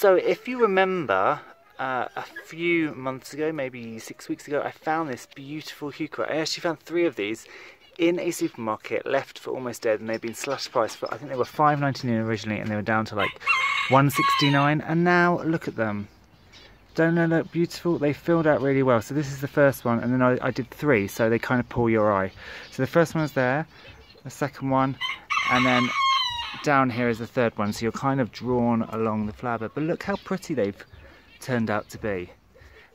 So if you remember, a few months ago, maybe 6 weeks ago, I found this beautiful heuchera. I actually found 3 of these in a supermarket, left for almost dead, and they've been slashed price for, I think they were $5.99 originally, and they were down to like $1.69, and now look at them. Don't they look beautiful? They filled out really well. So this is the first one, and then I did 3, so they kind of pull your eye. So the first one is there, the second one, and then down here is the third one, so you're kind of drawn along the flower bed. But look how pretty they've turned out to be.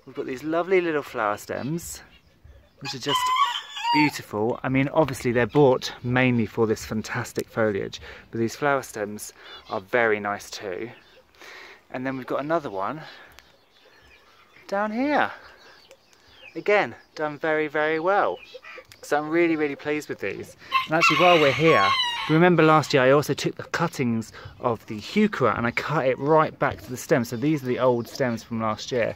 We've got these lovely little flower stems, which are just beautiful. I mean, obviously they're bought mainly for this fantastic foliage, but these flower stems are very nice too. And then we've got another one down here. Again, done very, very well. So I'm really, really pleased with these. And actually, while we're here, remember last year I also took the cuttings of the heuchera and I cut it right back to the stem. So these are the old stems from last year.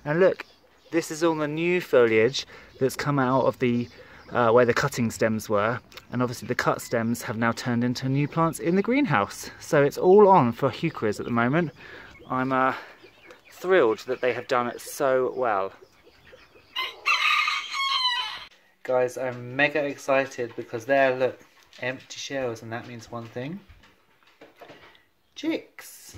And look, this is all the new foliage that's come out of the where the cutting stems were. And obviously the cut stems have now turned into new plants in the greenhouse. So it's all on for heucheras at the moment. I'm thrilled that they have done it so well. Guys, I'm mega excited because there, look, empty shells, and that means one thing. Chicks.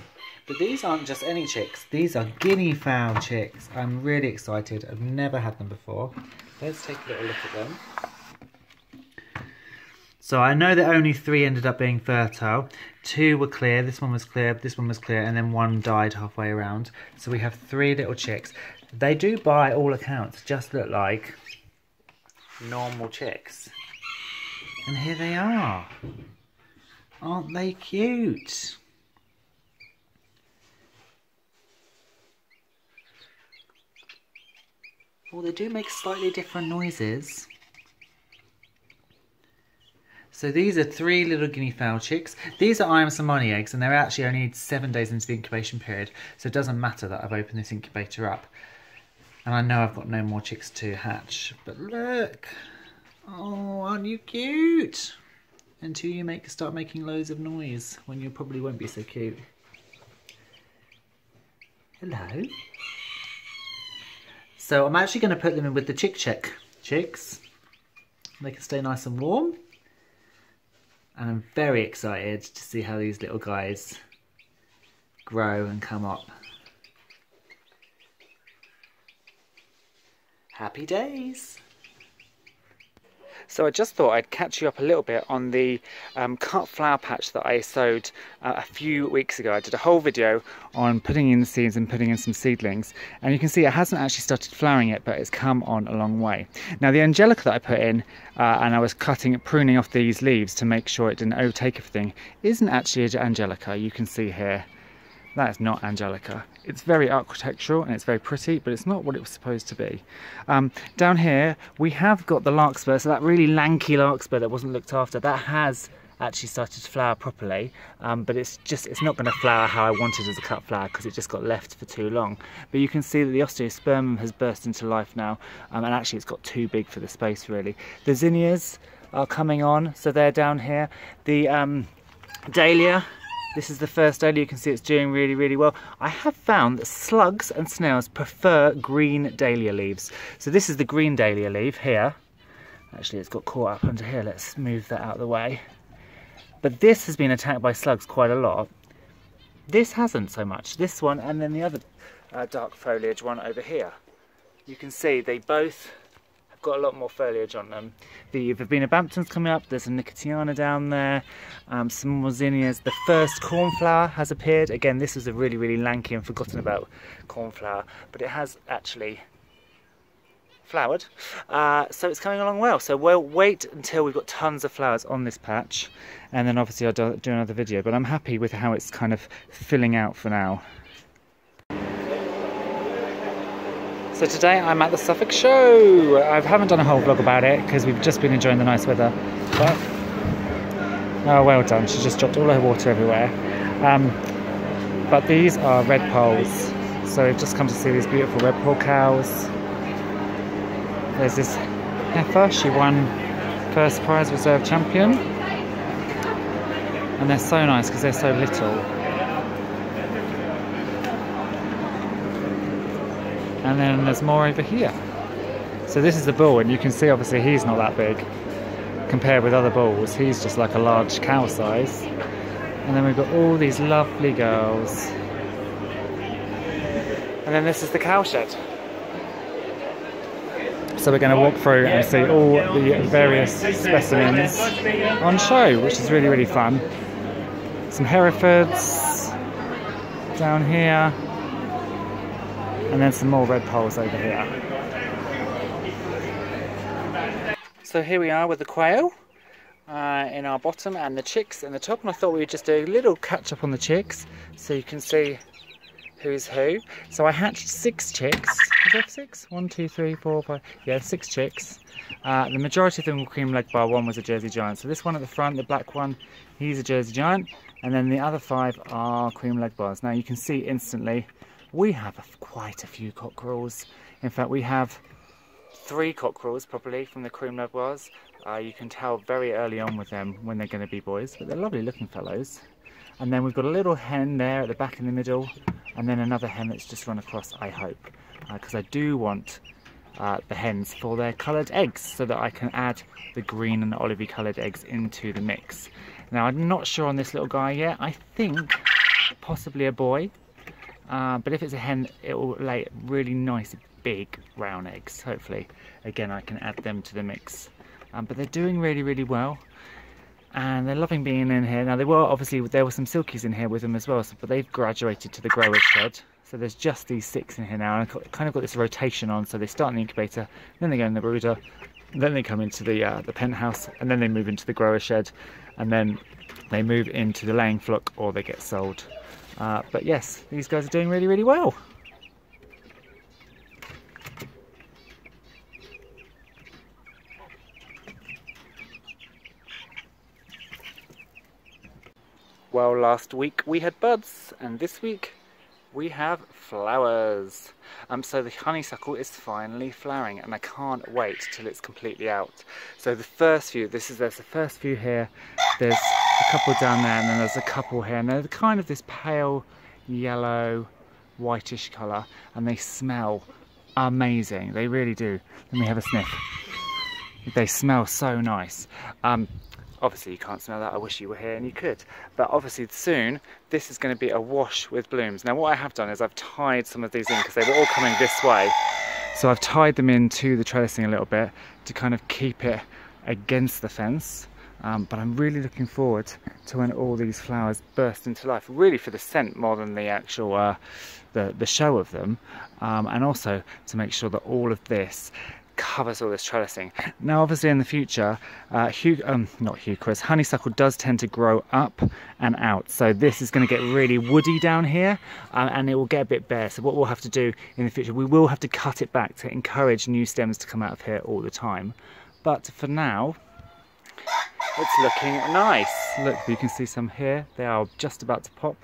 But these aren't just any chicks, these are guinea fowl chicks. I'm really excited, I've never had them before. Let's take a little look at them. So I know that only 3 ended up being fertile. 2 were clear, this one was clear, this one was clear, and then 1 died halfway around. So we have 3 little chicks. They do, by all accounts, just look like normal chicks. And here they are. Aren't they cute? Well, they do make slightly different noises. So these are 3 little guinea fowl chicks. These are Iron eggs, and they're actually only 7 days into the incubation period. So it doesn't matter that I've opened this incubator up. And I know I've got no more chicks to hatch. But look! Oh, aren't you cute? Until you start making loads of noise when you probably won't be so cute. Hello. So I'm actually going to put them in with the chicks. They can stay nice and warm. And I'm very excited to see how these little guys grow and come up. Happy days. So I just thought I'd catch you up a little bit on the cut flower patch that I sowed a few weeks ago. I did a whole video on putting in the seeds and putting in some seedlings, and you can see it hasn't actually started flowering yet, but it's come on a long way. Now the angelica that I put in, and I was pruning off these leaves to make sure it didn't overtake everything, isn't actually angelica. You can see here, that is not angelica. It's very architectural and it's very pretty, but it's not what it was supposed to be. Down here we have got the larkspur, so that really lanky larkspur that wasn't looked after, that has actually started to flower properly, but it's not going to flower how I wanted as a cut flower because it just got left for too long. But you can see that the osteospermum has burst into life now, and actually it's got too big for the space really. The zinnias are coming on, so they're down here. The dahlia, this is the first dahlia, you can see it's doing really, really well. I have found that slugs and snails prefer green dahlia leaves. So this is the green dahlia leaf here. Actually, it's got caught up under here. Let's move that out of the way. But this has been attacked by slugs quite a lot. This hasn't so much. This one and then the other dark foliage one over here. You can see they both got a lot more foliage on them. The Verbena Bampton's coming up, there's a Nicotiana down there, some more zinnias. The first cornflower has appeared. Again, this is a really, really lanky and forgotten about cornflower, but it has actually flowered. So it's coming along well. So we'll wait until we've got tons of flowers on this patch, and then obviously I'll do another video, but I'm happy with how it's kind of filling out for now. So today I'm at the Suffolk Show. I haven't done a whole vlog about it because we've just been enjoying the nice weather. But, oh, well done. She just dropped all her water everywhere. But these are red poles. So we've just come to see these beautiful red pole cows. There's this heifer. She won first prize reserve champion. And they're so nice because they're so little. And then there's more over here. So this is the bull, and you can see obviously he's not that big compared with other bulls. He's just like a large cow size. And then we've got all these lovely girls. And then this is the cow shed. So we're going to walk through and see all the various specimens on show, which is really, really fun. Some Herefords down here. And then some more red poles over here. So here we are with the quail in our bottom and the chicks in the top. And I thought we would just do a little catch up on the chicks so you can see who's who. So I hatched 6 chicks. Is that 6? 1, 2, 3, 4, 5. Yeah, 6 chicks. The majority of them were cream leg bar. One was a Jersey Giant. So this one at the front, the black one, he's a Jersey Giant. And then the other 5 are cream leg bars. Now you can see instantly we have quite a few cockerels. In fact, we have 3 cockerels probably from the cream leg bars. You can tell very early on with them when they're going to be boys, but they're lovely looking fellows. And then we've got a little hen there at the back in the middle, and then another hen that's just run across, I hope, because I do want the hens for their coloured eggs so that I can add the green and the olivey coloured eggs into the mix. Now I'm not sure on this little guy yet. I think possibly a boy. But if it's a hen, it will lay really nice, big, brown eggs. Hopefully, again, I can add them to the mix. But they're doing really, really well. And they're loving being in here. Now, there were some silkies in here with them as well, but they've graduated to the grower's shed. So there's just these 6 in here now. And I've kind of got this rotation on. So they start in the incubator, then they go in the brooder, then they come into the penthouse, and then they move into the grower's shed. And then they move into the laying flock or they get sold. But yes, these guys are doing really, really well. Well, last week we had buds, and this week we have flowers. So the honeysuckle is finally flowering, and I can't wait till it's completely out. So the first few, there's the first few here, there's a couple down there, and then there's a couple here, and they're kind of this pale yellow, whitish colour, and they smell amazing. They really do. Let me have a sniff. They smell so nice. Obviously you can't smell that, I wish you were here and you could. But obviously soon, this is going to be awash with blooms. Now what I have done is I've tied some of these in because they were all coming this way. So I've tied them into the trellising a little bit to kind of keep it against the fence. But I'm really looking forward to when all these flowers burst into life, really for the scent more than the actual, the show of them. And also to make sure that all of this covers all this trellising. Now obviously in the future, honeysuckle does tend to grow up and out, so this is going to get really woody down here, and it will get a bit bare. So what we'll have to do in the future, we will have to cut it back to encourage new stems to come out of here all the time. But for now, it's looking nice. Look, you can see some here, they are just about to pop,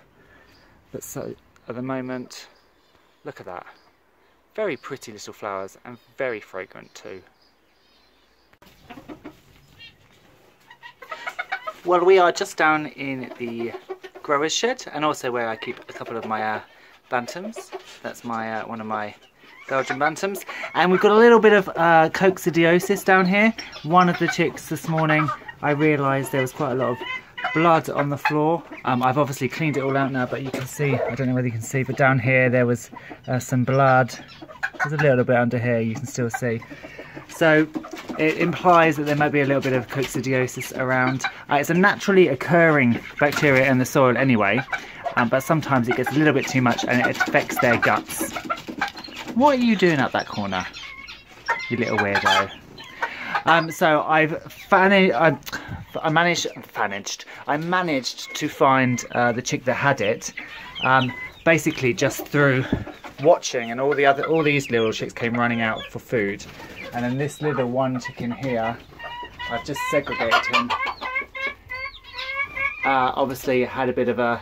but so at the moment, look at that. Very pretty little flowers and very fragrant too. Well, we are just down in the grower's shed, and also where I keep a couple of my bantams. That's my one of my Belgian bantams. And we've got a little bit of coccidiosis down here. One of the chicks this morning, I realised there was quite a lot of blood on the floor. I've obviously cleaned it all out now, but you can see, I don't know whether you can see, but down here there was some blood. There's a little bit under here, you can still see. So it implies that there might be a little bit of coccidiosis around. It's a naturally occurring bacteria in the soil anyway, but sometimes it gets a little bit too much and it affects their guts. What are you doing up that corner, you little weirdo? So I managed to find the chick that had it, basically just through watching, and all these little chicks came running out for food, and then this little one chicken here, I've just segregated him. Obviously had a bit of a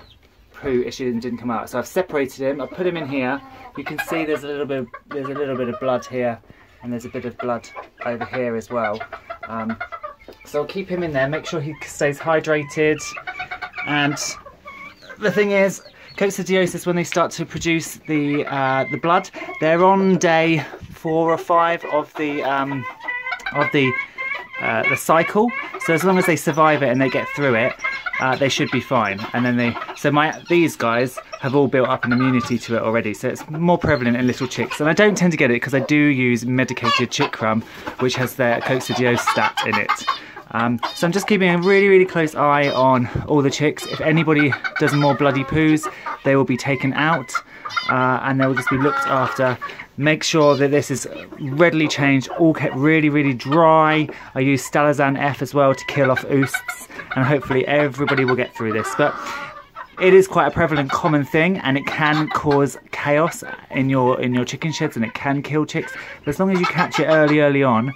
poo issue and didn't come out, so I've separated him. I put him in here. You can see there's a little bit of blood here, and there's a bit of blood over here as well. So I'll keep him in there, make sure he stays hydrated. And the thing is, Coccidiosis, when they start to produce the blood, they're on day 4 or 5 of the cycle. So as long as they survive it and they get through it, they should be fine. And then these guys have all built up an immunity to it already, so it's more prevalent in little chicks. And I don't tend to get it because I do use medicated chick crumb, which has their coccidiostat in it. So I'm just keeping a really, really close eye on all the chicks. If anybody does more bloody poos, they will be taken out and they will just be looked after. Make sure that this is readily changed, all kept really, really dry. I use Stalazan F as well to kill off oosts, and hopefully everybody will get through this. But it is quite a prevalent common thing, and it can cause chaos in your chicken sheds, and it can kill chicks. But as long as you catch it early on,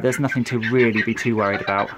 there's nothing to really be too worried about.